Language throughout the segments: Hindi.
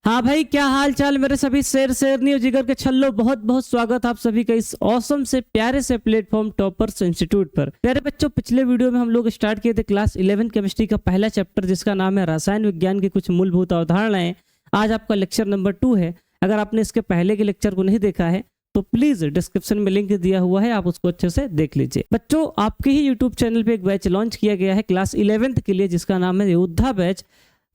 हाँ भाई, क्या हाल चाल मेरे सभी शेरनी और जिगर के छल्लो। बहुत बहुत स्वागत आप सभी का इस औसम से प्यारे से प्लेटफॉर्म टॉपर्स इंस्टीट्यूट पर। प्यारे बच्चों, पिछले वीडियो में हम लोग स्टार्ट किए थे क्लास 11 केमिस्ट्री का पहला चैप्टर, जिसका नाम है रसायन विज्ञान की कुछ मूलभूत अवधारणाएं। आज आपका लेक्चर नंबर 2 है। अगर आपने इसके पहले के लेक्चर को नहीं देखा है तो प्लीज डिस्क्रिप्शन में लिंक दिया हुआ है, आप उसको अच्छे से देख लीजिए। बच्चों, आपके ही यूट्यूब चैनल पे एक बैच लॉन्च किया गया है क्लास 11th के लिए, जिसका नाम है योद्धा बैच।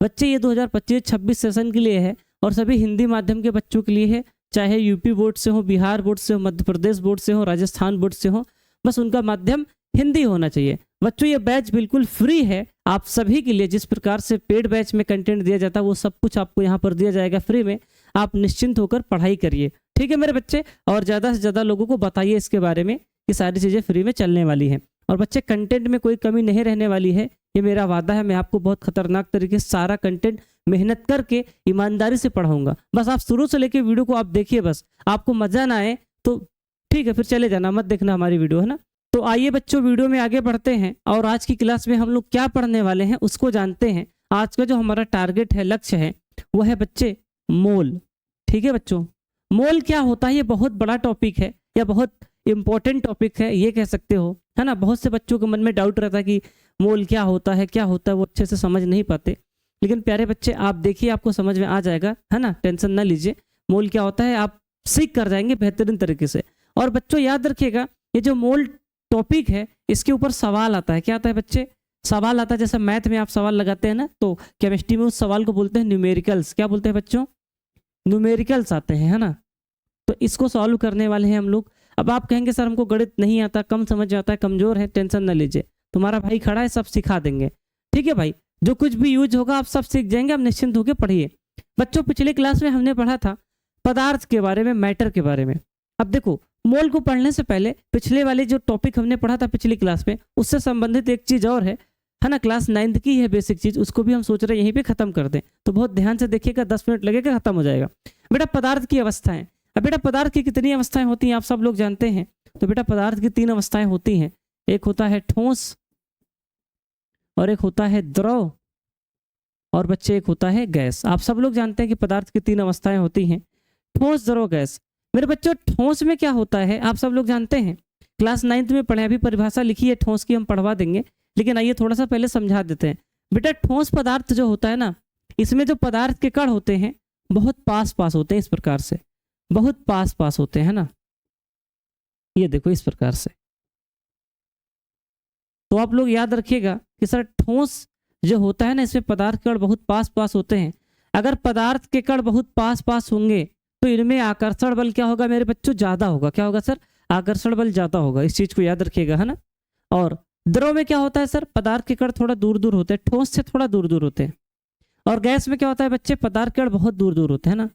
बच्चे, ये 2025-26 सेशन के लिए है और सभी हिंदी माध्यम के बच्चों के लिए है, चाहे यूपी बोर्ड से हो, बिहार बोर्ड से हो, मध्य प्रदेश बोर्ड से हो, राजस्थान बोर्ड से हो, बस उनका माध्यम हिंदी होना चाहिए। बच्चों, ये बैच बिल्कुल फ्री है आप सभी के लिए। जिस प्रकार से पेड बैच में कंटेंट दिया जाता है वो सब कुछ आपको यहाँ पर दिया जाएगा फ्री में। आप निश्चिंत होकर पढ़ाई करिए, ठीक है मेरे बच्चे। और ज़्यादा से ज़्यादा लोगों को बताइए इसके बारे में कि सारी चीज़ें फ्री में चलने वाली हैं। और बच्चे, कंटेंट में कोई कमी नहीं रहने वाली है, ये मेरा वादा है। मैं आपको बहुत खतरनाक तरीके से सारा कंटेंट मेहनत करके ईमानदारी से पढ़ाऊंगा। बस आप शुरू से लेके वीडियो को आप देखिए, बस आपको मजा ना आए तो ठीक है, फिर चले जाना, मत देखना हमारी वीडियो, है ना। तो आइए बच्चों, वीडियो में आगे बढ़ते हैं और आज की क्लास में हम लोग क्या पढ़ने वाले हैं उसको जानते हैं। आज का जो हमारा टारगेट है, लक्ष्य है, वो है बच्चे मोल। ठीक है बच्चों, मोल क्या होता है, ये बहुत बड़ा टॉपिक है या बहुत इंपॉर्टेंट टॉपिक है, ये कह सकते हो, है ना। बहुत से बच्चों के मन में डाउट रहता है कि मोल क्या होता है, क्या होता है, वो अच्छे से समझ नहीं पाते। लेकिन प्यारे बच्चे, आप देखिए, आपको समझ में आ जाएगा, है ना। टेंशन ना लीजिए, मोल क्या होता है आप सीख कर जाएंगे बेहतरीन तरीके से। और बच्चों याद रखिएगा, ये जो मोल टॉपिक है इसके ऊपर सवाल आता है। क्या आता है बच्चे? सवाल आता है। जैसे मैथ में आप सवाल लगाते हैं ना, तो केमिस्ट्री में उस सवाल को बोलते हैं न्यूमेरिकल्स। क्या बोलते हैं बच्चों? न्यूमेरिकल्स आते हैं, है ना। तो इसको सॉल्व करने वाले हैं हम लोग। अब आप कहेंगे सर हमको गणित नहीं आता, कम समझ आता है, कमजोर है। टेंशन ना लीजिए, तुम्हारा भाई खड़ा है, सब सिखा देंगे, ठीक है भाई। जो कुछ भी यूज होगा आप सब सीख जाएंगे, आप निश्चिंत होकर पढ़िए। बच्चों, पिछले क्लास में हमने पढ़ा था पदार्थ के बारे में, मैटर के बारे में। अब देखो, मोल को पढ़ने से पहले पिछले वाले जो टॉपिक हमने पढ़ा था पिछली क्लास में, उससे संबंधित एक चीज और है ना। क्लास 9th की है बेसिक चीज, उसको भी हम सोच रहे हैं यहीं पे खत्म कर दें। तो बहुत ध्यान से देखिएगा, 10 मिनट लगेगा, खत्म हो जाएगा। बेटा, पदार्थ की अवस्थाएं। अब बेटा, पदार्थ की कितनी अवस्थाएं होती हैं आप सब लोग जानते हैं। तो बेटा, पदार्थ की 3 अवस्थाएं होती हैं। एक होता है ठोस, और एक होता है द्रव, और बच्चे एक होता है गैस। आप सब लोग जानते हैं कि पदार्थ की 3 अवस्थाएं होती हैं, ठोस, द्रव, गैस। मेरे बच्चों, ठोस में क्या होता है आप सब लोग जानते हैं, क्लास 9th में पढ़े। अभी परिभाषा लिखी है ठोस की, हम पढ़वा देंगे, लेकिन आइए थोड़ा सा पहले समझा देते हैं। बेटा, ठोस पदार्थ जो होता है ना, इसमें जो पदार्थ के कण होते हैं बहुत पास पास होते हैं, इस प्रकार से बहुत पास पास होते हैं ना। ये देखो इस प्रकार से। तो आप लोग याद रखिएगा कि सर ठोस जो होता है ना, इसमें पदार्थ के कण बहुत पास पास होते हैं। अगर पदार्थ के कण बहुत पास पास होंगे तो इनमें आकर्षण बल क्या होगा मेरे बच्चों? ज्यादा होगा। क्या होगा सर? आकर्षण बल ज्यादा होगा। इस चीज को याद रखिएगा, है ना। और द्रव में क्या होता है सर? पदार्थ के कण थोड़ा दूर दूर होते हैं, ठोस से थोड़ा दूर दूर होते हैं। और गैस में क्या होता है बच्चे? पदार्थ के कण बहुत दूर दूर होते हैं ना,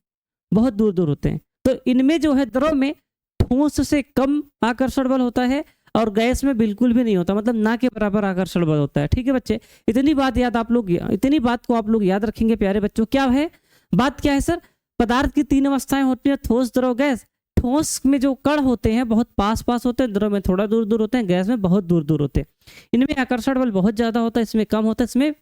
बहुत दूर दूर होते हैं। तो इनमें जो है द्रव में ठोस से कम आकर्षण बल होता है और गैस में बिल्कुल भी नहीं होता, मतलब ना के बराबर आकर्षण बल होता है। ठीक है बच्चे, इतनी बात को आप लोग याद रखेंगे प्यारे बच्चों। क्या है बात? क्या है सर? पदार्थ की 3 अवस्थाएं होती हैं, ठोस, द्रव, गैस। ठोस में जो कण होते हैं बहुत पास पास होते हैं, द्रव में थोड़ा दूर दूर होते हैं, गैस में बहुत दूर दूर होते हैं। इनमें आकर्षण बल बहुत ज्यादा होता है, इसमें कम होता है, इसमें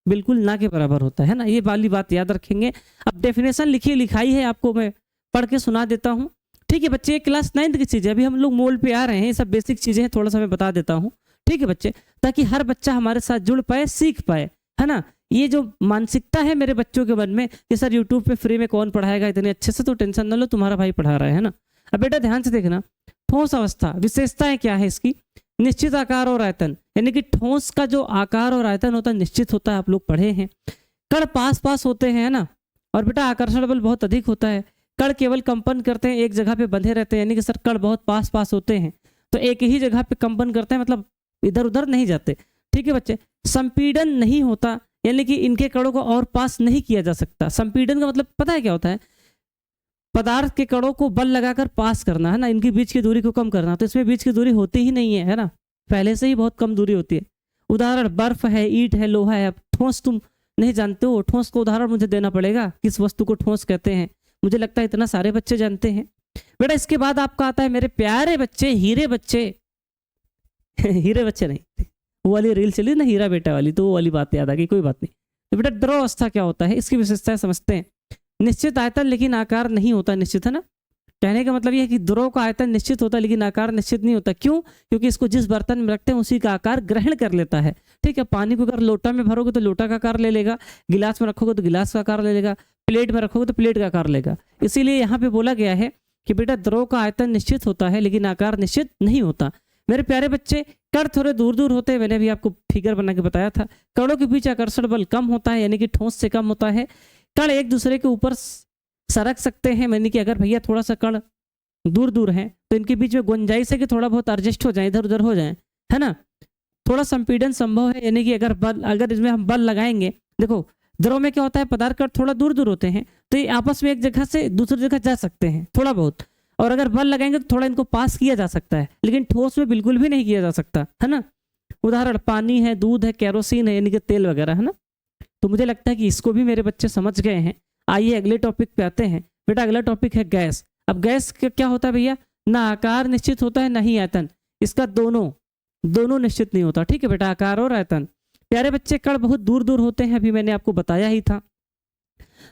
बिल्कुल ना के बराबर होता है ना। ये वाली बात याद रखेंगे। अब डेफिनेशन लिखाई है, आपको मैं पढ़ के सुना देता हूँ। ठीक है बच्चे, क्लास 9th की चीजें, अभी हम लोग मोल पे आ रहे हैं, ये सब बेसिक चीजें हैं, थोड़ा सा मैं बता देता हूँ। ठीक है बच्चे, ताकि हर बच्चा हमारे साथ जुड़ पाए, सीख पाए, है ना। ये जो मानसिकता है मेरे बच्चों के मन में कि सर यूट्यूब पे फ्री में कौन पढ़ाएगा इतने अच्छे से, तो टेंशन ना लो, तुम्हारा भाई पढ़ा रहा है ना। अब बेटा ध्यान से देखना, ठोस अवस्था विशेषताएं क्या है इसकी? निश्चित आकार और आयतन, यानी कि ठोस का जो आकार और आयतन होता है निश्चित होता है, आप लोग पढ़े हैं। कण पास पास होते हैं, है ना। और बेटा, आकर्षण बल बहुत अधिक होता है। कण केवल कंपन करते हैं, एक जगह पे बंधे रहते हैं, यानी कि सर कण बहुत पास पास होते हैं तो एक ही जगह पे कंपन करते हैं, मतलब इधर उधर नहीं जाते। ठीक है बच्चे, संपीड़न नहीं होता, यानी कि इनके कणों को और पास नहीं किया जा सकता। संपीड़न का मतलब पता है क्या होता है? पदार्थ के कणों को बल लगाकर पास करना, है ना, इनकी बीच की दूरी को कम करना। तो इसमें बीच की दूरी होती ही नहीं है ना, पहले से ही बहुत कम दूरी होती है। उदाहरण बर्फ है, ईंट है, लोहा है। अब ठोस तुम नहीं जानते हो, ठोस को उदाहरण मुझे देना पड़ेगा, किस वस्तु को ठोस कहते हैं। मुझे लगता है इतना सारे बच्चे जानते हैं। बेटा, इसके बाद आपका आता है मेरे प्यारे बच्चे, हीरे बच्चे। हीरे बच्चे नहीं, वो वाली रील चली ना हीरा बेटा वाली, तो वो वाली बात याद आ गई, कोई बात नहीं। तो बेटा, द्रव अवस्था क्या होता है, इसकी विशेषताएं समझते हैं। निश्चित आयतन लेकिन आकार नहीं होता निश्चित, है ना। कहने का मतलब यह है कि द्रव का आयतन निश्चित होता है लेकिन आकार निश्चित नहीं होता। क्यों? क्योंकि इसको जिस बर्तन में रखते हैं उसी का आकार ग्रहण कर लेता है। ठीक है, पानी को अगर लोटा में भरोगे तो लोटा का आकार ले लेगा, गिलास में रखोगे तो गिलास का आकार ले लेगा, प्लेट में रखोगे तो प्लेट का आकार लेगा। इसीलिए यहाँ पे बोला गया है कि बेटा द्रव का आयतन निश्चित होता है लेकिन आकार निश्चित नहीं होता। मेरे प्यारे बच्चे, कण थोड़े दूर दूर होते हैं, मैंने भी आपको फिगर बना के बताया था। कणों के बीच आकर्षण बल कम होता है, यानी कि ठोस से कम होता है। कण एक दूसरे के ऊपर सरक सकते हैं, यानी कि अगर भैया थोड़ा सा कण दूर दूर है तो इनके बीच में गुंजाइश है कि थोड़ा बहुत एडजस्ट हो जाए, इधर उधर हो जाए, है ना। थोड़ा संपीड़न संभव है, यानी कि अगर इसमें हम बल लगाएंगे, देखो द्रव में क्या होता है, पदार्थ कण थोड़ा दूर दूर होते हैं तो ये आपस में एक जगह से दूसरी जगह जा सकते हैं थोड़ा बहुत, और अगर बल लगाएंगे तो थोड़ा इनको पास किया जा सकता है, लेकिन ठोस में बिल्कुल भी नहीं किया जा सकता, है ना। उदाहरण पानी है, दूध है, केरोसिन है, यानी कि तेल वगैरह, है ना। तो मुझे लगता है कि इसको भी मेरे बच्चे समझ गए हैं। आइए अगले टॉपिक पे आते हैं। बेटा अगला टॉपिक है गैस। अब गैस क्या होता है भैया, ना आकार निश्चित होता है ना ही आयतन, इसका दोनों निश्चित नहीं होता। ठीक है बेटा, आकार और आयतन। प्यारे बच्चे, कण बहुत दूर दूर होते हैं, अभी मैंने आपको बताया ही था।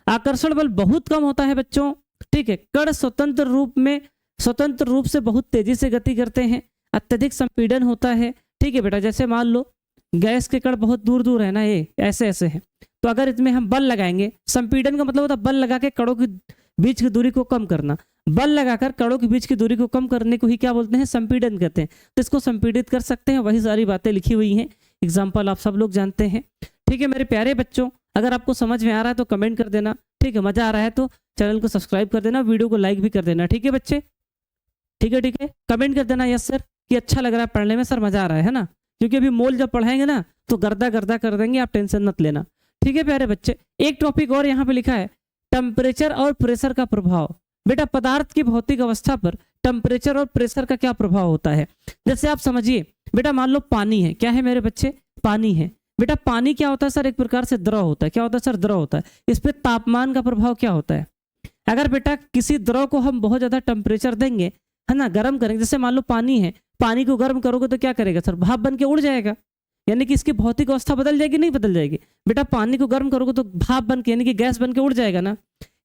आकर्षण बल बहुत कम होता है बच्चों। ठीक है, कण स्वतंत्र रूप से बहुत तेजी से गति करते हैं, अत्यधिक संपीड़न होता है। ठीक है बेटा, जैसे मान लो गैस के कण बहुत दूर दूर है ना, ये ऐसे ऐसे है, तो अगर इसमें हम बल लगाएंगे, संपीड़न का मतलब होता है बल लगा के कणों की बीच की दूरी को कम करना। बल लगाकर कणों के बीच की दूरी को कम करने को ही क्या बोलते हैं, संपीड़न कहते हैं। तो इसको संपीड़ित कर सकते हैं, वही सारी बातें लिखी हुई हैं, एग्जाम्पल आप सब लोग जानते हैं। ठीक है मेरे प्यारे बच्चों, अगर आपको समझ में आ रहा है तो कमेंट कर देना। ठीक है, मजा आ रहा है तो चैनल को सब्सक्राइब कर देना, वीडियो को लाइक भी कर देना। ठीक है बच्चे, ठीक है, कमेंट कर देना यस सर कि अच्छा लग रहा है पढ़ने में, सर मजा आ रहा है ना। क्योंकि अभी मोल जब पढ़ाएंगे ना तो गर्दा गर्दा कर देंगे, आप टेंशन मत लेना। ठीक है प्यारे बच्चे, एक टॉपिक और यहाँ पे लिखा है, टेम्परेचर और प्रेशर का प्रभाव। बेटा पदार्थ की भौतिक अवस्था पर टेम्परेचर और प्रेशर का क्या प्रभाव होता है। जैसे आप समझिए बेटा, मान लो पानी है, क्या है मेरे बच्चे, पानी है। बेटा पानी क्या होता है सर, एक प्रकार से द्रव होता है। क्या होता है सर, द्रव होता है। इस पर तापमान का प्रभाव क्या होता है। अगर बेटा किसी द्रव को हम बहुत ज्यादा टेम्परेचर देंगे, है ना, गर्म करेंगे, जैसे मान लो पानी है, पानी को गर्म करोगे तो क्या करेगा सर, भाप बन के उड़ जाएगा, यानी कि इसकी भौतिक अवस्था बदल जाएगी, नहीं बदल जाएगी। बेटा पानी को गर्म करोगे तो भाप बन के, यानी कि गैस बन के उड़ जाएगा ना।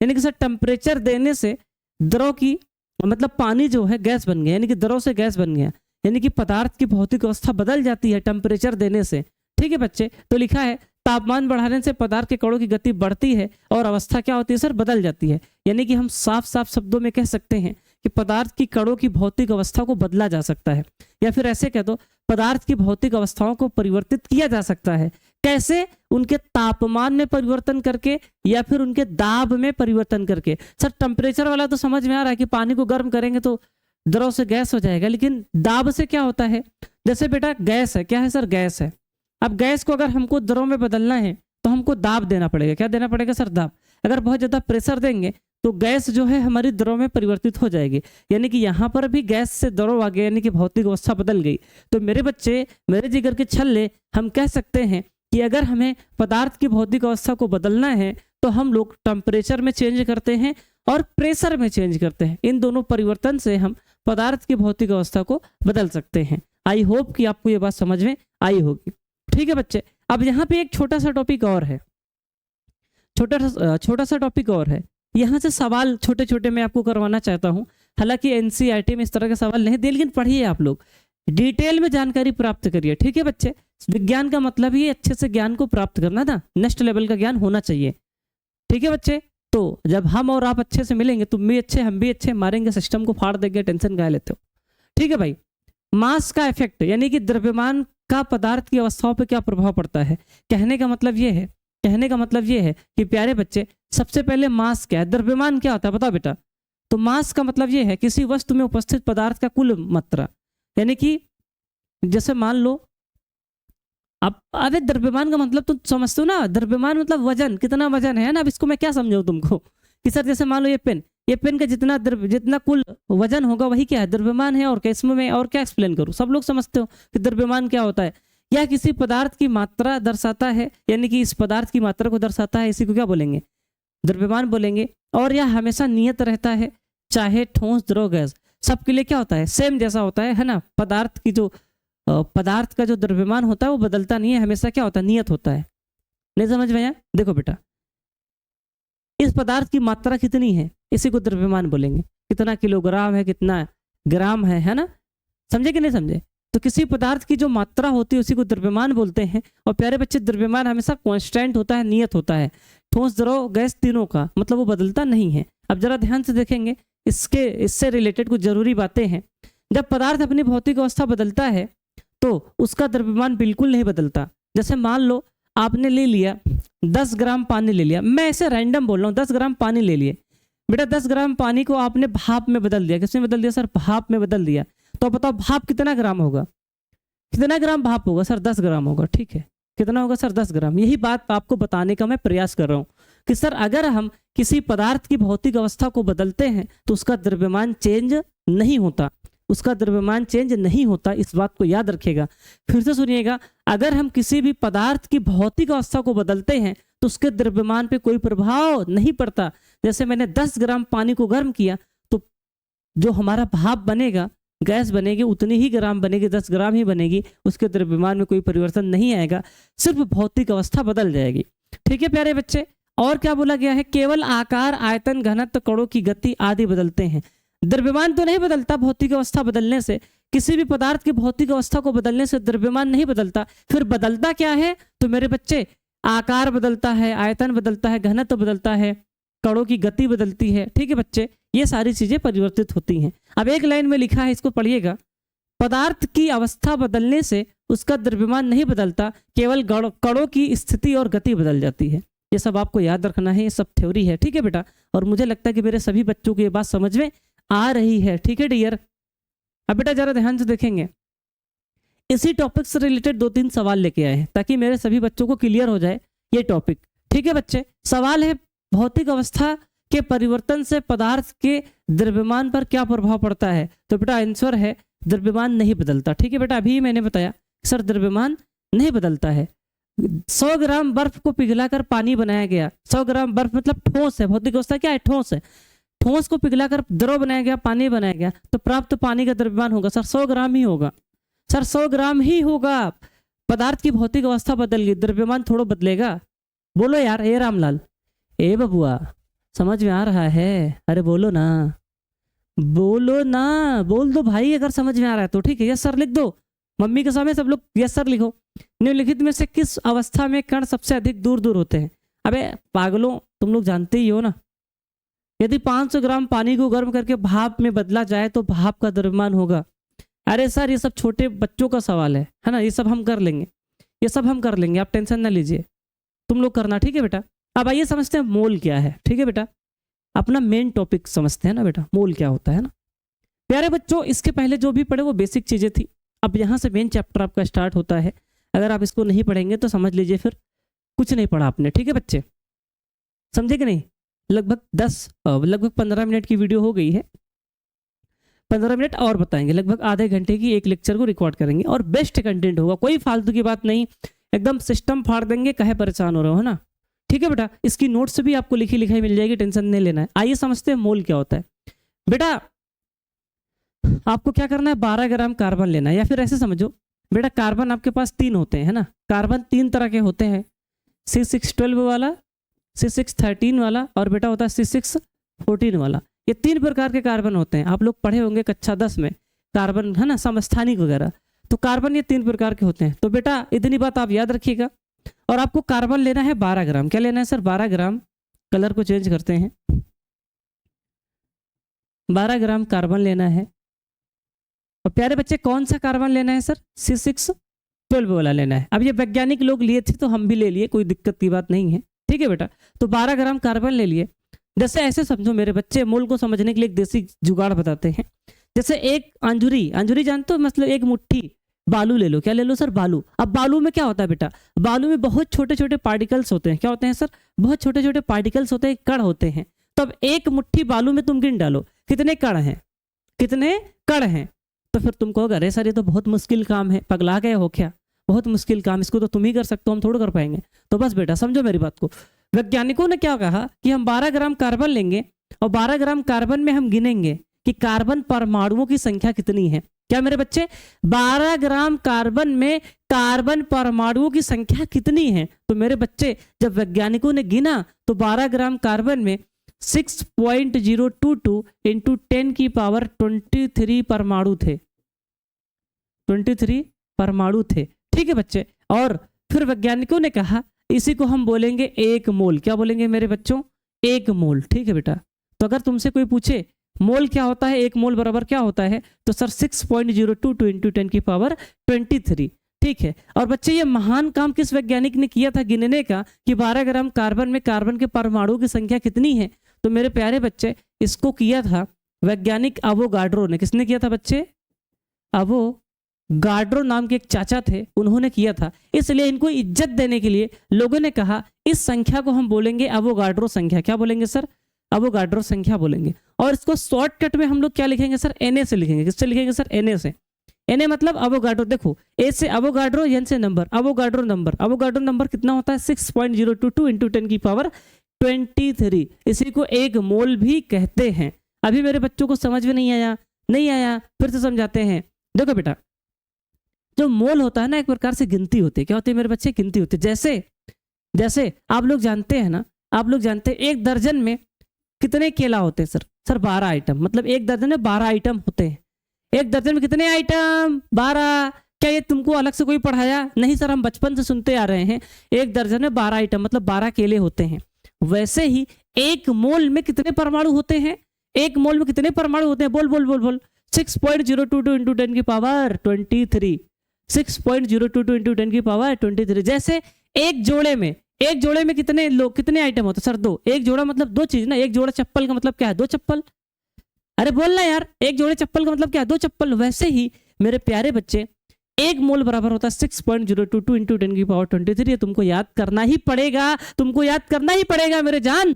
यानी कि सर टेम्परेचर देने से द्रव की, मतलब पानी जो है गैस बन गया, यानी कि द्रव से गैस बन गया, यानी कि पदार्थ की भौतिक अवस्था बदल जाती है टेम्परेचर देने से। ठीक है बच्चे, तो लिखा है तापमान बढ़ाने से पदार्थ के कणों की गति बढ़ती है और अवस्था क्या होती है सर, बदल जाती है। यानी कि हम साफ साफ शब्दों में कह सकते हैं कि पदार्थ की कणों की भौतिक अवस्था को बदला जा सकता है, या फिर ऐसे कह दो पदार्थ की भौतिक अवस्थाओं को परिवर्तित किया जा सकता है। कैसे, उनके तापमान में परिवर्तन करके या फिर उनके दाब में परिवर्तन करके। सर टेम्परेचर वाला तो समझ में आ रहा है कि पानी को गर्म करेंगे तो द्रव से गैस हो जाएगा, लेकिन दाब से क्या होता है। जैसे बेटा गैस है, क्या है सर, गैस है। अब गैस को अगर हमको द्रव में बदलना है तो हमको दाब देना पड़ेगा। क्या देना पड़ेगा सर, दाब। अगर बहुत ज्यादा प्रेशर देंगे तो गैस जो है हमारी द्रव में परिवर्तित हो जाएगी, यानी कि यहाँ पर भी गैस से द्रव आ गया, यानी कि भौतिक अवस्था बदल गई। तो मेरे बच्चे, मेरे जिगर के छल्ले, हम कह सकते हैं कि अगर हमें पदार्थ की भौतिक अवस्था को बदलना है तो हम लोग टेम्परेचर में चेंज करते हैं और प्रेशर में चेंज करते हैं। इन दोनों परिवर्तन से हम पदार्थ की भौतिक अवस्था को बदल सकते हैं। आई होप कि आपको ये बात समझ में आई होगी। ठीक है बच्चे, अब यहाँ पे एक छोटा सा टॉपिक और है, छोटा सा टॉपिक और है। यहाँ से सवाल छोटे छोटे मैं आपको करवाना चाहता हूँ। हालांकि एनसीईआरटी में इस तरह के सवाल नहीं दिए, लेकिन पढ़िए आप लोग, डिटेल में जानकारी प्राप्त करिए। ठीक है बच्चे, विज्ञान का मतलब ही अच्छे से ज्ञान को प्राप्त करना था, नेक्स्ट लेवल का ज्ञान होना चाहिए। ठीक है बच्चे, तो जब हम और आप अच्छे से मिलेंगे, तुम भी अच्छे हम भी अच्छे, मारेंगे सिस्टम को, फाड़ देंगे, टेंशन काहे लेते हो। ठीक है भाई, मास का इफेक्ट, यानी कि द्रव्यमान का पदार्थ की अवस्थाओं पर क्या प्रभाव पड़ता है। कहने का मतलब ये है कि प्यारे बच्चे, सबसे पहले मास क्या है, द्रव्यमान क्या होता है बताओ बेटा। तो मास का मतलब ये है किसी वस्तु में उपस्थित पदार्थ का कुल मात्रा, यानी कि जैसे मान लो अब, अरे द्रव्यमान का मतलब तुम समझते हो ना, द्रव्यमान मतलब वजन, कितना वजन है ना। अब इसको मैं क्या समझाऊं तुमको कि सर जैसे मान लो ये पेन का जितना कुल वजन होगा वही क्या है, द्रव्यमान है। और इसमें मैं और क्या एक्सप्लेन करूं, सब लोग समझते हो कि द्रव्यमान क्या होता है। यह किसी पदार्थ की मात्रा दर्शाता है, यानी कि इस पदार्थ की मात्रा को दर्शाता है, इसी को क्या बोलेंगे, द्रव्यमान बोलेंगे। और यह हमेशा नियत रहता है, चाहे ठोस द्रव गैस, सबके लिए क्या होता है, सेम जैसा होता है ना। पदार्थ का जो द्रव्यमान होता है वो बदलता नहीं है, हमेशा क्या होता है, नियत होता है। नहीं समझ में आया। देखो बेटा, इस पदार्थ की मात्रा कितनी है, इसी को द्रव्यमान बोलेंगे। कितना किलोग्राम है, कितना ग्राम है ना, समझे कि नहीं समझे। तो किसी पदार्थ की जो मात्रा होती है उसी को द्रव्यमान बोलते हैं। और प्यारे बच्चे, द्रव्यमान हमेशा कांस्टेंट होता है, नियत होता है, ठोस द्रव गैस तीनों का, मतलब वो बदलता नहीं है। अब जरा ध्यान से देखेंगे, इससे रिलेटेड कुछ जरूरी बातें हैं। जब पदार्थ अपनी भौतिक अवस्था बदलता है तो उसका द्रव्यमान बिल्कुल नहीं बदलता। जैसे मान लो आपने ले लिया 10 ग्राम पानी ले लिया, मैं ऐसे रैंडम बोल रहा हूँ, 10 ग्राम पानी ले लिए बेटा, 10 ग्राम पानी को आपने भाप में बदल दिया। किसमें बदल दिया सर? भाप में बदल दिया। तो बताओ भाप कितना ग्राम होगा, कितना ग्राम भाप होगा सर? 10 ग्राम होगा। ठीक है, कितना होगा सर? 10 ग्राम। यही बात आपको बताने का मैं प्रयास कर रहा हूँ कि सर अगर हम किसी पदार्थ की भौतिक अवस्था को बदलते हैं तो उसका द्रव्यमान चेंज नहीं होता, उसका द्रव्यमान चेंज नहीं होता, इस बात को याद रखिएगा। फिर से सुनिएगा, अगर हम किसी भी पदार्थ की भौतिक अवस्था को बदलते हैं तो उसके द्रव्यमान पे कोई प्रभाव नहीं पड़ता। जैसे मैंने 10 ग्राम पानी को गर्म किया तो जो हमारा भाप बनेगा, गैस बनेगी, उतनी ही ग्राम बनेगी, 10 ग्राम ही बनेगी, उसके द्रव्यमान में कोई परिवर्तन नहीं आएगा, सिर्फ भौतिक अवस्था बदल जाएगी। ठीक है प्यारे बच्चे, और क्या बोला गया है? केवल आकार, आयतन, घनत्व, कणों की गति आदि बदलते हैं, द्रव्यमान तो नहीं बदलता। भौतिक अवस्था बदलने से, किसी भी पदार्थ की भौतिक अवस्था को बदलने से द्रव्यमान नहीं बदलता। फिर बदलता क्या है? तो मेरे बच्चे, आकार बदलता है, आयतन बदलता है, घनत्व बदलता है, कणों की गति बदलती है। ठीक है बच्चे, ये सारी चीजें परिवर्तित होती हैं। अब एक लाइन में लिखा है, इसको पढ़िएगा, पदार्थ की अवस्था बदलने से उसका द्रव्यमान नहीं बदलता, केवल कणों की स्थिति और गति बदल जाती है। ये सब आपको याद रखना है, ये सब थ्योरी है। ठीक है बेटा, और मुझे लगता है कि मेरे सभी बच्चों को ये बात समझ में आ रही है। ठीक है डियर, अब बेटा जरा ध्यान से देखेंगे, इसी टॉपिक से रिलेटेड 2-3 सवाल लेके आए हैं ताकि मेरे सभी बच्चों को क्लियर हो जाए ये टॉपिक। ठीक है बच्चे, सवाल है, भौतिक अवस्था के परिवर्तन से पदार्थ के द्रव्यमान पर क्या प्रभाव पड़ता है? तो बेटा आंसर है, द्रव्यमान नहीं बदलता। ठीक है बेटा, अभी मैंने बताया सर द्रव्यमान नहीं बदलता है। 100 ग्राम बर्फ को पिघलाकर पानी बनाया गया, 100 ग्राम बर्फ मतलब ठोस है, भौतिक अवस्था क्या है? ठोस है। ठोस को पिघलाकर द्रव बनाया गया, पानी बनाया गया, तो प्राप्त पानी का द्रव्यमान होगा सर 100 ग्राम ही होगा सर, 100 ग्राम ही होगा। पदार्थ की भौतिक अवस्था बदल गई, द्रव्यमान थोड़ा बदलेगा। बोलो यार, ए रामलाल, ए बबुआ, समझ में आ रहा है? अरे बोलो ना, बोलो ना, बोल दो भाई अगर समझ में आ रहा है तो। ठीक है, यस सर लिख दो, मम्मी के सामने सब लोग यस सर लिखो। निम्नलिखित में से किस अवस्था में कण सबसे अधिक दूर दूर होते हैं? अबे पागलों, तुम लोग जानते ही हो ना, यदि 500 ग्राम पानी को गर्म करके भाप में बदला जाए तो भाप का द्रव्यमान होगा। अरे सर ये सब छोटे बच्चों का सवाल है ना, ये सब हम कर लेंगे, ये सब हम कर लेंगे, आप टेंशन ना लीजिए, तुम लोग करना। ठीक है बेटा, अब आइए समझते हैं मोल क्या है। ठीक है बेटा, अपना मेन टॉपिक समझते हैं ना बेटा, मोल क्या होता है ना। प्यारे बच्चों, इसके पहले जो भी पढ़े वो बेसिक चीजें थी, अब यहाँ से मेन चैप्टर आपका स्टार्ट होता है। अगर आप इसको नहीं पढ़ेंगे तो समझ लीजिए फिर कुछ नहीं पढ़ा आपने। ठीक है बच्चे, समझे कि नहीं? लगभग 15 मिनट की वीडियो हो गई है, 15 मिनट और बताएंगे, लगभग आधे घंटे की एक लेक्चर को रिकॉर्ड करेंगे और बेस्ट कंटेंट होगा, कोई फालतू की बात नहीं, एकदम सिस्टम फाड़ देंगे, कहे परेशान हो रहे हो ना। ठीक है बेटा, इसकी नोट्स भी आपको लिखी लिखाई मिल जाएगी, टेंशन नहीं लेना है। आइए समझते हैं मोल क्या होता है। बेटा आपको क्या करना है, 12 ग्राम कार्बन लेना है, या फिर ऐसे समझो बेटा, कार्बन आपके पास 3 होते हैं, है ना। कार्बन 3 तरह के होते हैं, C612 वाला, C613 वाला, और बेटा होता है C614 वाला। ये 3 प्रकार के कार्बन होते हैं, आप लोग पढ़े होंगे कक्षा 10 में कार्बन, है ना, समस्थानिक वगैरह। तो कार्बन ये 3 प्रकार के होते हैं। तो बेटा इतनी बात आप याद रखिएगा, और आपको कार्बन लेना है 12 ग्राम। क्या लेना है सर? 12 ग्राम। कलर को चेंज करते हैं, 12 ग्राम कार्बन लेना है। और प्यारे बच्चे कौन सा कार्बन लेना है सर? C612 वाला लेना है। अब ये वैज्ञानिक लोग लिए थे तो हम भी ले लिए, कोई दिक्कत की बात नहीं है। ठीक है बेटा, तो 12 ग्राम कार्बन ले लिए। जैसे ऐसे समझो मेरे बच्चे, मोल को समझने के लिए एक देसी जुगाड़ बताते हैं। जैसे एक अंजुरी जानते हो, मतलब एक मुट्ठी बालू ले लो। क्या ले लो सर? बालू। अब बालू में क्या होता है बेटा? बालू में बहुत छोटे छोटे पार्टिकल्स होते हैं। क्या होते हैं सर? बहुत छोटे छोटे पार्टिकल्स होते हैं, कण होते हैं। तो अब एक मुट्ठी बालू में तुम गिन डालो, कितने कण हैं? कितने कण हैं? तो फिर तुम कहोगे अरे सर ये तो बहुत मुश्किल काम है, पगला गए हो क्या? बहुत मुश्किल काम, इसको तो तुम ही कर सकते हो, हम थोड़ा कर पाएंगे। तो बस बेटा समझो मेरी बात को, वैज्ञानिकों ने क्या कहा कि हम 12 ग्राम कार्बन लेंगे और 12 ग्राम कार्बन में हम गिनेंगे कि कार्बन परमाणुओं की संख्या कितनी है। क्या मेरे बच्चे? 12 ग्राम कार्बन में कार्बन परमाणुओं की संख्या कितनी है। तो मेरे बच्चे जब वैज्ञानिकों ने गिना तो 12 ग्राम कार्बन में 6.022 इंटू 10 की पावर 23 परमाणु थे। 23 परमाणु थे। ठीक है बच्चे। और फिर वैज्ञानिकों ने कहा इसी को हम बोलेंगे 1 मोल। क्या बोलेंगे मेरे बच्चों? 1 मोल। ठीक है बेटा। तो अगर तुमसे कोई पूछे मोल क्या होता है, 1 मोल बराबर क्या होता है, तो सर 6.022 इंटू 10 की पावर 23। ठीक है। और बच्चे ये महान काम किस वैज्ञानिक ने किया था गिनने का कि 12 ग्राम कार्बन में कार्बन के परमाणु की संख्या कितनी है? तो मेरे प्यारे बच्चे इसको किया था वैज्ञानिक अवोगाड्रो ने। किसने किया था बच्चे? अवोगाड्रो नाम के एक चाचा थे, उन्होंने किया था। इसलिए इनको इज्जत देने के लिए लोगों ने कहा इस संख्या को हम बोलेंगे अवोगाड्रो संख्या। क्या बोलेंगे सर? अवोगाड्रो संख्या बोलेंगे। और इसको शॉर्टकट में हम लोग क्या लिखेंगे सर? Na से लिखेंगे। किससे लिखेंगे सर? Na से। Na मतलब अवोगाड्रो। देखो ए से अवोगाड्रो, एन से number, Avogadro number. Avogadro number कितना होता है? 6.022 इंटू 10 की पावर 23। इसी को 1 मोल भी कहते हैं। अभी मेरे बच्चों को समझ में नहीं आया? नहीं आया? फिर से समझाते हैं। देखो बेटा, जो मोल होता है ना, एक प्रकार से गिनती होती है। क्या होती है मेरे बच्चे? गिनती होती है। जैसे आप लोग जानते हैं ना, आप लोग जानते हैं 1 दर्जन में कितने केला होते हैं सर? Sir 12 item. मतलब 1 दर्जन में 12 आइटम होते हैं। 1 दर्जन में कितने आइटम? 12। क्या ये तुमको अलग से कोई पढ़ाया? नहीं सर, हम बचपन से सुनते आ रहे हैं। 1 दर्जन में 12 आइटम मतलब 12 केले होते हैं। वैसे ही 1 मोल में कितने परमाणु होते हैं? 1 मोल में कितने परमाणु होते हैं? बोल बोल बोल बोल। 6.022 इंटू 10 की पावर 23। 6.022 इंटू 10 की पावर 23। जैसे एक जोड़े में कितने लोग, कितने आइटम होते हैं सर? 2। एक जोड़ा मतलब 2 चीज ना। एक जोड़ा चप्पल का मतलब क्या है? 2 चप्पल। अरे बोलना यार, एक जोड़े चप्पल का मतलब क्या है? 2 चप्पल। वैसे ही मेरे प्यारे बच्चे 1 मोल बराबर होता है 6.022 इंटू 10 की पावर 23। तुमको याद करना ही पड़ेगा, तुमको याद करना ही पड़ेगा मेरे जान।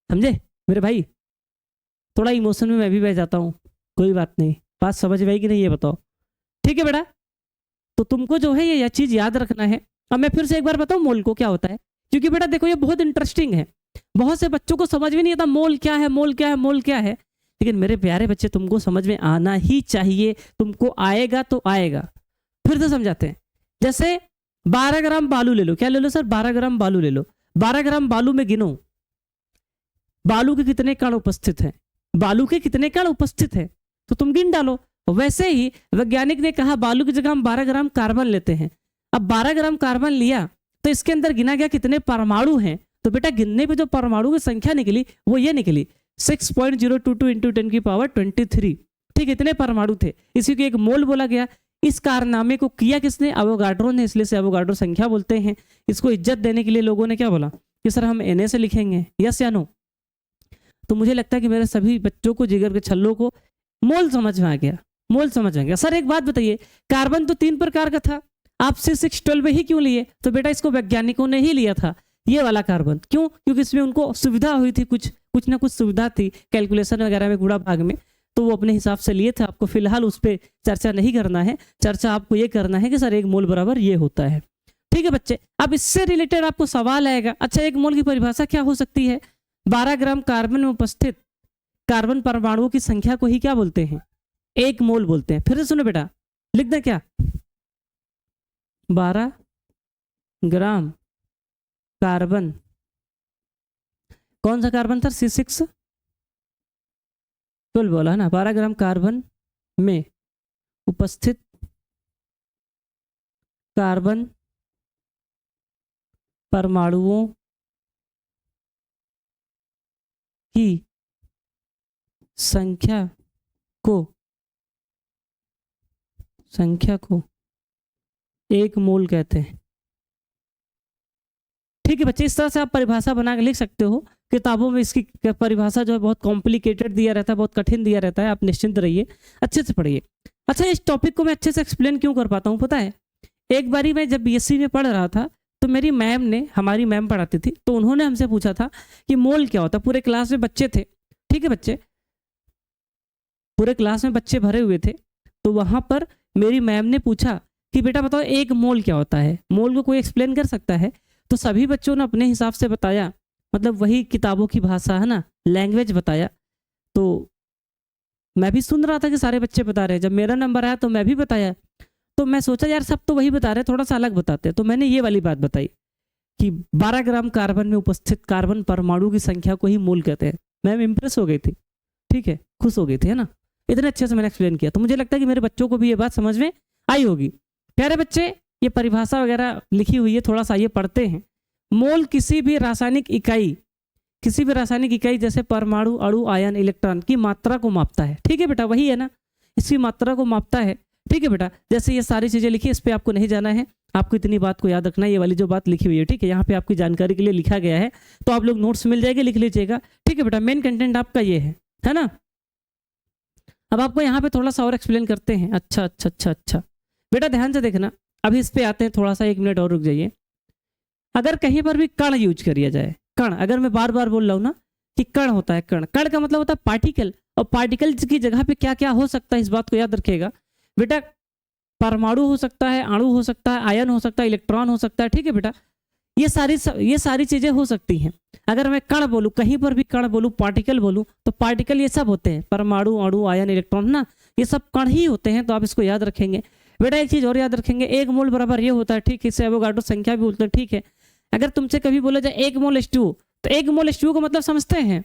समझे मेरे भाई? थोड़ा इमोशन में मैं भी बह जाता हूँ, कोई बात नहीं। बात समझ में आई कि नहीं ये बताओ? ठीक है बेटा। तो तुमको जो है ये चीज याद रखना है। अब मैं फिर से एक बार बताऊं मोल को क्या होता है, क्योंकि बेटा देखो ये बहुत इंटरेस्टिंग है। बहुत से बच्चों को समझ में नहीं आता मोल क्या है, मोल क्या है, मोल क्या है। लेकिन मेरे प्यारे बच्चे तुमको समझ में आना ही चाहिए। तुमको आएगा तो आएगा। फिर से समझाते हैं। जैसे 12 ग्राम बालू ले लो। क्या ले लो सर? 12 ग्राम बालू ले लो। 12 ग्राम बालू में गिनो बालू के कितने कण उपस्थित हैं। बालू के कितने कण उपस्थित हैं तो तुम गिन डालो। वैसे ही वैज्ञानिक ने कहा बालू की जगह हम 12 ग्राम कार्बन लेते हैं। अब 12 ग्राम कार्बन लिया तो इसके अंदर गिना गया कितने परमाणु हैं। तो बेटा गिनने पे जो परमाणु की संख्या निकली वो ये निकली 6.022 इंटू 10 की पावर 23। ठीक, इतने परमाणु थे। इसी को 1 मोल बोला गया। इस कारनामे को किया किसने? अवोगाड्रो ने। इसलिए से अवोगाड्रो संख्या बोलते हैं। इसको इज्जत देने के लिए लोगों ने क्या बोला कि सर हम Na से लिखेंगे। यस या नो? तो मुझे लगता है कि मेरे सभी बच्चों को, जिगर के छल्लों को मोल समझ में आ गया। मोल समझ में आ गया। सर एक बात बताइए, कार्बन तो 3 प्रकार का था, आप 612 ही क्यों लिए? तो बेटा इसको वैज्ञानिकों ने ही लिया था, ये वाला कार्बन। क्यों? क्योंकि इसमें उनको सुविधा हुई थी, कुछ ना कुछ सुविधा थी कैलकुलेशन वगैरह में, गुणा भाग में। तो वो अपने हिसाब से लिए थे। आपको फिलहाल उस पर चर्चा नहीं करना है। चर्चा आपको ये करना है कि सर 1 मोल बराबर ये होता है। ठीक है बच्चे। अब इससे रिलेटेड आपको सवाल आएगा, अच्छा 1 मोल की परिभाषा क्या हो सकती है? 12 ग्राम कार्बन में उपस्थित कार्बन परमाणुओं की संख्या को ही क्या बोलते हैं? 1 मोल बोलते हैं। फिर से सुनो बेटा, लिख दें क्या? 12 ग्राम कार्बन, कौन सा कार्बन था? C612 बोला ना। 12 ग्राम कार्बन में उपस्थित कार्बन परमाणुओं की संख्या को 1 मोल कहते हैं। ठीक है बच्चे, इस तरह से आप परिभाषा बना के लिख सकते हो। किताबों में इसकी परिभाषा जो है बहुत कॉम्प्लिकेटेड दिया रहता है, बहुत कठिन दिया रहता है। आप निश्चिंत रहिए, अच्छे से पढ़िए। अच्छा, इस टॉपिक को मैं अच्छे से एक्सप्लेन क्यों कर पाता हूँ पता है? एक बारी मैं जब BSc में पढ़ रहा था तो मेरी मैम ने, हमारी मैम पढ़ाती थी, तो उन्होंने हमसे पूछा था कि मोल क्या होता है। पूरे क्लास में बच्चे थे, ठीक है बच्चे, पूरे क्लास में बच्चे भरे हुए थे। तो वहां पर मेरी मैम ने पूछा कि बेटा बताओ 1 मोल क्या होता है? मोल को कोई एक्सप्लेन कर सकता है? तो सभी बच्चों ने अपने हिसाब से बताया, मतलब वही किताबों की भाषा है ना, लैंग्वेज बताया। तो मैं भी सुन रहा था कि सारे बच्चे बता रहे हैं। जब मेरा नंबर आया तो मैं भी बताया। तो मैं सोचा यार सब तो वही बता रहे, थोड़ा सा अलग बताते हैं। तो मैंने ये वाली बात बताई कि 12 ग्राम कार्बन में उपस्थित कार्बन परमाणु की संख्या को ही मोल कहते हैं। मैम इम्प्रेस हो गई थी, ठीक है, खुश हो गई थी, है ना। इतने अच्छे से मैंने एक्सप्लेन किया, तो मुझे लगता है कि मेरे बच्चों को भी ये बात समझ में आई होगी। प्यारे बच्चे, ये परिभाषा वगैरह लिखी हुई है, थोड़ा सा ये पढ़ते हैं। मोल किसी भी रासायनिक इकाई जैसे परमाणु, अणु, आयन, इलेक्ट्रॉन की मात्रा को मापता है। ठीक है बेटा, वही है ना, इसकी मात्रा को मापता है। ठीक है बेटा, जैसे ये सारी चीजें लिखी, इस पे आपको नहीं जाना है, आपको इतनी बात को याद रखना है, ये वाली जो बात लिखी हुई है, ठीक है, यहाँ पे आपकी जानकारी के लिए लिखा गया है, तो आप लोग नोट्स मिल जाएंगे, लिख लीजिएगा। ठीक है बेटा, मेन कंटेंट आपका ये है ना। अब आपको यहाँ पे थोड़ा सा और एक्सप्लेन करते हैं। अच्छा बेटा ध्यान से देखना, अभी इस पे आते हैं, थोड़ा सा 1 मिनट और रुक जाइए। अगर कहीं पर भी कण यूज करिया जाए, कण, अगर मैं बार बार बोल रहा हूँ ना कि कण होता है, कण का मतलब होता है पार्टिकल, और पार्टिकल की जगह पे क्या क्या हो सकता है, इस बात को याद रखिएगा बेटा। परमाणु हो सकता है, अणु हो सकता है, आयन हो सकता है, इलेक्ट्रॉन हो सकता है। ठीक है बेटा, ये सारी चीजें हो सकती हैं। अगर मैं कण बोलूँ, कहीं पर भी कण बोलूँ, पार्टिकल बोलूँ, तो पार्टिकल ये सब होते हैं, परमाणु, अणु, आयन, इलेक्ट्रॉन ना, ये सब कण ही होते हैं। तो आप इसको याद रखेंगे बेटा। एक चीज और याद रखेंगे, 1 मोल बराबर ये होता है, ठीक है, इसे एवोगाड्रो संख्या भी बोलते हैं। ठीक है, अगर तुमसे कभी बोला जाए 1 मोल H2O, तो 1 मोल H2O का मतलब समझते हैं।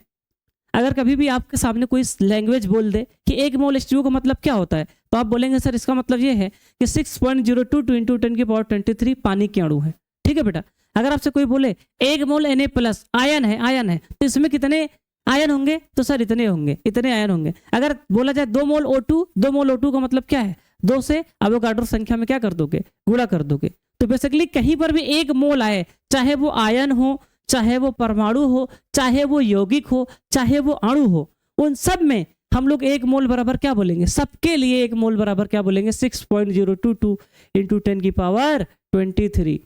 अगर कभी भी आपके सामने कोई लैंग्वेज बोल दे कि 1 मोल H2O का मतलब क्या होता है, तो आप बोलेंगे सर इसका मतलब ये है कि 6.022 इंटू 10⁻23 पानी के अणु है। ठीक है बेटा, अगर आपसे कोई बोले 1 मोल Na+ आयन है, तो इसमें कितने आयन होंगे, तो सर इतने होंगे, इतने आयन होंगे। अगर बोला जाए 2 मोल O2 का मतलब क्या है, 2 से एवोगाड्रो संख्या में क्या कर दोगे, गुणा कर दोगे। तो बेसिकली कहीं पर भी 1 मोल आए, चाहे वो आयन हो, चाहे वो परमाणु हो, चाहे वो यौगिक हो, चाहे वो अणु हो, उन सब में हम लोग 1 मोल बराबर क्या बोलेंगे, सबके लिए 1 मोल बराबर क्या बोलेंगे, 6.022 इंटू 10⁻23।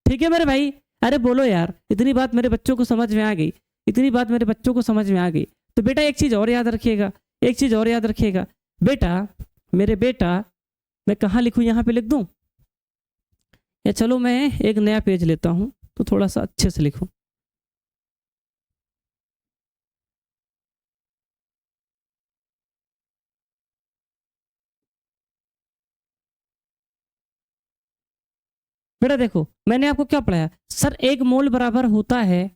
ठीक है मेरे भाई, अरे बोलो यार, इतनी बात मेरे बच्चों को समझ में आ गई, तो बेटा एक चीज और याद रखिएगा, मेरे बेटा मैं कहाँ लिखूं, यहाँ पे लिख दूं, या चलो मैं एक नया पेज लेता हूं, तो थोड़ा सा अच्छे से लिखूं। बेटा देखो, मैंने आपको क्या पढ़ाया सर, 1 मोल बराबर होता है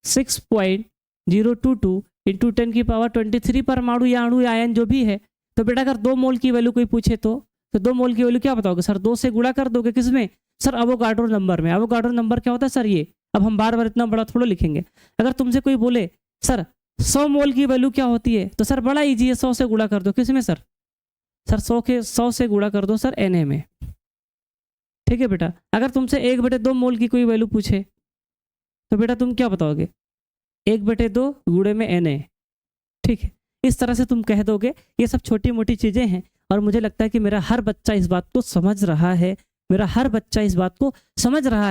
6.022 इंटू 10⁻23 परमाणु या अणु या आयन जो भी है। तो बेटा अगर 2 मोल की वैल्यू कोई पूछे तो 2 मोल की वैल्यू क्या बताओगे सर, 2 से गुणा कर दोगे, किसमें सर, एवोगाड्रो नंबर में। एवोगाड्रो नंबर क्या होता है सर, ये अब हम बार बार इतना बड़ा थोड़ा लिखेंगे। अगर तुमसे कोई बोले सर 100 मोल की वैल्यू क्या होती है, तो सर बड़ा ईजी है, 100 से गुणा कर दो, किसमें सर 100 से गुणा कर दो सर Na में। ठीक है बेटा, अगर तुमसे 1/2 मोल की कोई वैल्यू पूछे तो बेटा तुम क्या बताओगे, 1/2 गुणे में Na। ठीक है, इस तरह से तुम कह दोगे। ये सब छोटी मोटी चीजें हैं, और मुझे लगता है कि मेरा हर बच्चा इस बात को समझ रहा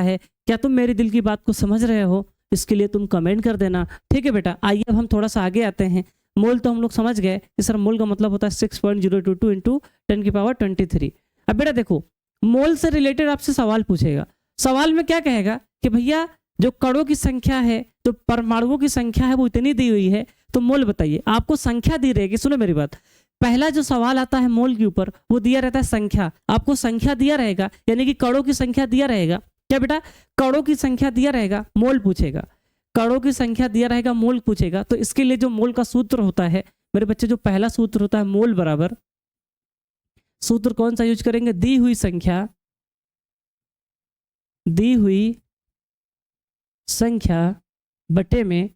है, क्या तुम मेरे दिल की बात को समझ रहे हो, इसके लिए तुम कमेंट कर देना। ठीक है बेटा, आइए अब हम थोड़ा सा आगे आते हैं। मोल तो हम लोग समझ गए कि सर मोल का मतलब होता है 6.022 इंटू 10⁻23। अब बेटा देखो, मोल से रिलेटेड आपसे सवाल पूछेगा। सवाल में क्या कहेगा कि भैया जो कणों की संख्या है, जो परमाणुओं की संख्या है, वो इतनी दी हुई है, तो मोल बताइए। आपको संख्या दी रहेगी, सुनो मेरी बात, पहला जो सवाल आता है मोल के ऊपर, वो दिया रहता है संख्या। आपको संख्या दिया रहेगा, यानी कि कणों की संख्या दिया रहेगा। क्या बेटा, कणों की संख्या दिया रहेगा, मोल पूछेगा, कणों की संख्या दिया रहेगा, मोल पूछेगा। तो इसके लिए जो मोल का सूत्र होता है मेरे बच्चे, जो पहला सूत्र होता है मोल बराबर, सूत्र कौन सा यूज करेंगे, दी हुई संख्या बटे में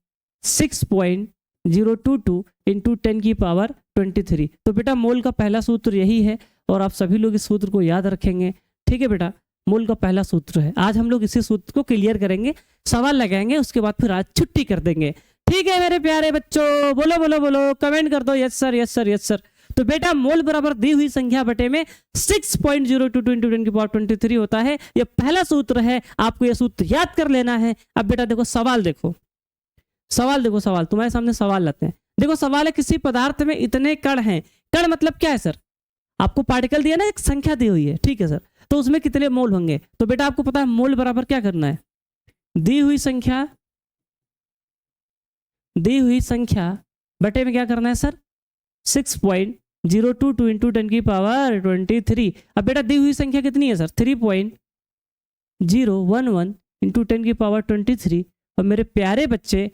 6.022 इंटू 10⁻23। तो बेटा मोल का पहला सूत्र यही है, और आप सभी लोग इस सूत्र को याद रखेंगे। ठीक है बेटा, मोल का पहला सूत्र है। आज हम लोग इसी सूत्र को क्लियर करेंगे, सवाल लगाएंगे, उसके बाद फिर आज छुट्टी कर देंगे। ठीक है मेरे प्यारे बच्चों, बोलो बोलो बोलो, कमेंट कर दो, yes sir yes sir yes sir. तो बेटा मोल बराबर दी हुई संख्या बटे में 6.022 इंटू 10⁻23 होता है। यह पहला सूत्र है, आपको यह सूत्र याद कर लेना है। अब बेटा देखो सवाल देखो, सवाल तुम्हारे सामने सवाल लाते हैं। देखो सवाल है, किसी पदार्थ में इतने कण हैं। कण मतलब क्या है सर, आपको पार्टिकल दिया ना, एक संख्या दी हुई है, ठीक है सर, तो उसमें कितने मोल होंगे। तो बेटा आपको पता है मोल बराबर क्या करना है, दी हुई संख्या बटे में क्या करना है सर, 6.022 3.022 इंटू 10 की पावर 23। अब बेटा दी हुई संख्या कितनी है सर? 3.011 इंटू 10 की पावर 23। और मेरे प्यारे बच्चे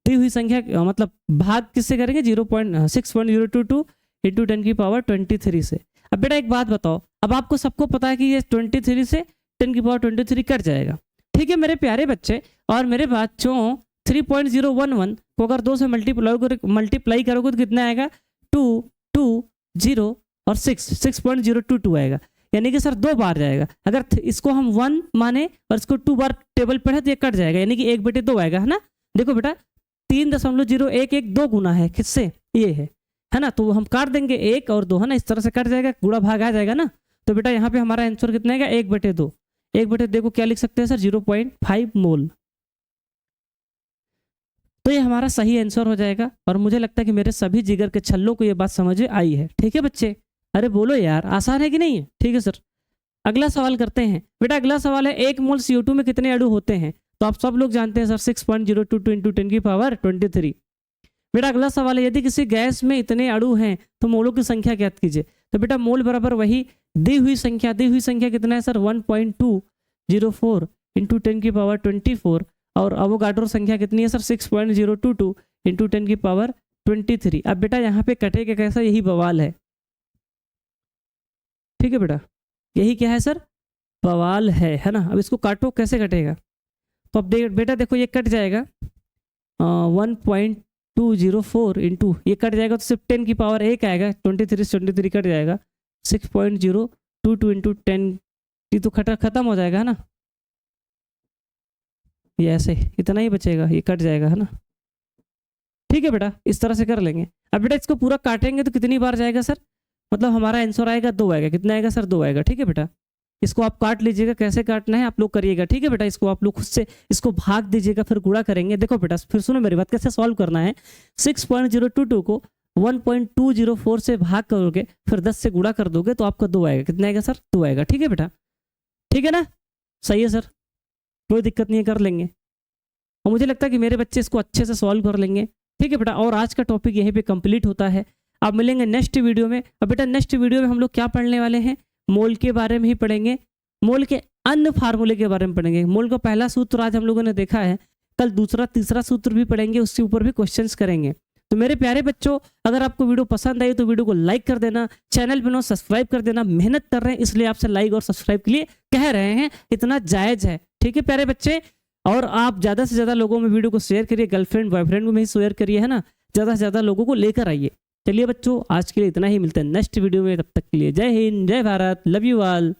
दी हुई संख्या मतलब भाग किससे करेंगे? 6.022 इंटू 10 की पावर 23 से। अब बेटा एक बात बताओ, अब आपको सबको पता है कि ये 23 से 10 की पावर 23 कट जाएगा, ठीक है मेरे प्यारे बच्चे। और मेरे बच्चों 3.011 को अगर 2 से मल्टीप्लाई करोगे तो कितना आएगा? 2, 2, 0 और 6.022 आएगा, यानी कि सर 2 बार जाएगा। अगर इसको हम 1 माने और इसको 2 बार टेबल पे है तो ये कट जाएगा, यानी कि 1/2 आएगा, है ना। देखो बेटा 3.011 2 गुना है किससे? ये है ना, तो हम काट देंगे 1 और 2, है ना, इस तरह से कट जाएगा, गुणा भाग आ जाएगा ना। तो बेटा यहाँ पे हमारा आंसर कितना आएगा? 1/2। 1/2 को क्या लिख सकते हैं सर? 0.5 मोल। तो ये हमारा सही आंसर हो जाएगा। और मुझे लगता है कि मेरे सभी जिगर के छल्लों को ये बात समझ आई है, ठीक है बच्चे? अरे बोलो यार, आसान है कि नहीं है? ठीक है सर, अगला सवाल करते हैं। बेटा अगला सवाल है 1 मोल CO2 में कितने अणु होते हैं? तो आप सब लोग जानते हैं सर 6.022 इंटू 10 की पावर 23। बेटा अगला सवाल है यदि किसी गैस में इतने अणु हैं तो मोलों की संख्या ज्ञात कीजिए। तो बेटा मोल बराबर वही दी हुई संख्या कितना है सर? 1.204 इंटू 10 की पावर 24। और अवोगाड्रो संख्या कितनी है सर? 6.022 इंटू 10 की पावर 23। अब बेटा यहाँ पे कटेगा कैसा? यही बवाल है, ठीक है बेटा, यही क्या है सर? बवाल है ना। अब इसको काटो, कैसे कटेगा? तो अब बेटा देखो ये कट जाएगा 1.204 इंटू, ये कट जाएगा तो सिर्फ 10 की पावर 1 आएगा, 23 से 23 कट जाएगा, 6.022 इंटू 10 की तो खत्म हो जाएगा, है ना। ये ऐसे इतना ही बचेगा, ये कट जाएगा, है ना। ठीक है बेटा, इस तरह से कर लेंगे। अब बेटा इसको पूरा काटेंगे तो कितनी बार जाएगा सर? मतलब हमारा आंसर आएगा 2 आएगा। कितना आएगा सर? 2 आएगा, ठीक है बेटा। इसको आप काट लीजिएगा, कैसे काटना है आप लोग करिएगा, ठीक है बेटा। इसको आप लोग खुद से इसको भाग दीजिएगा, फिर गुणा करेंगे। देखो बेटा फिर सुनो मेरी बात, कैसे सॉल्व करना है। 6.022 को 1.204 से भाग करोगे, फिर 10 से गुणा कर दोगे तो आपका 2 आएगा। कितना आएगा सर? 2 आएगा, ठीक है बेटा। ठीक है ना, सही है सर, कोई दिक्कत नहीं है, कर लेंगे। और मुझे लगता है कि मेरे बच्चे इसको अच्छे से सॉल्व कर लेंगे, ठीक है बेटा। और आज का टॉपिक यहीं पे कंप्लीट होता है। आप मिलेंगे नेक्स्ट वीडियो में। और बेटा नेक्स्ट वीडियो में हम लोग क्या पढ़ने वाले हैं? मोल के बारे में ही पढ़ेंगे, मोल के अन्य फार्मूले के बारे में पढ़ेंगे। मोल का पहला सूत्र आज हम लोगों ने देखा है, कल दूसरा तीसरा सूत्र भी पढ़ेंगे, उसके ऊपर भी क्वेश्चंस करेंगे। तो मेरे प्यारे बच्चों, अगर आपको वीडियो पसंद आई तो वीडियो को लाइक कर देना, चैनल पर नो सब्सक्राइब कर देना। मेहनत कर रहे हैं इसलिए आपसे लाइक और सब्सक्राइब के लिए कह रहे हैं, इतना जायज़ है, ठीक है प्यारे बच्चे। और आप ज़्यादा से ज़्यादा लोगों में वीडियो को शेयर करिए, गर्लफ्रेंड बॉयफ्रेंड में ही शेयर करिए, है ना। ज़्यादा से ज़्यादा लोगों को लेकर आइए। चलिए बच्चों, आज के लिए इतना ही, मिलते हैं नेक्स्ट वीडियो में। तब तक के लिए जय हिंद, जय भारत, लव यू ऑल।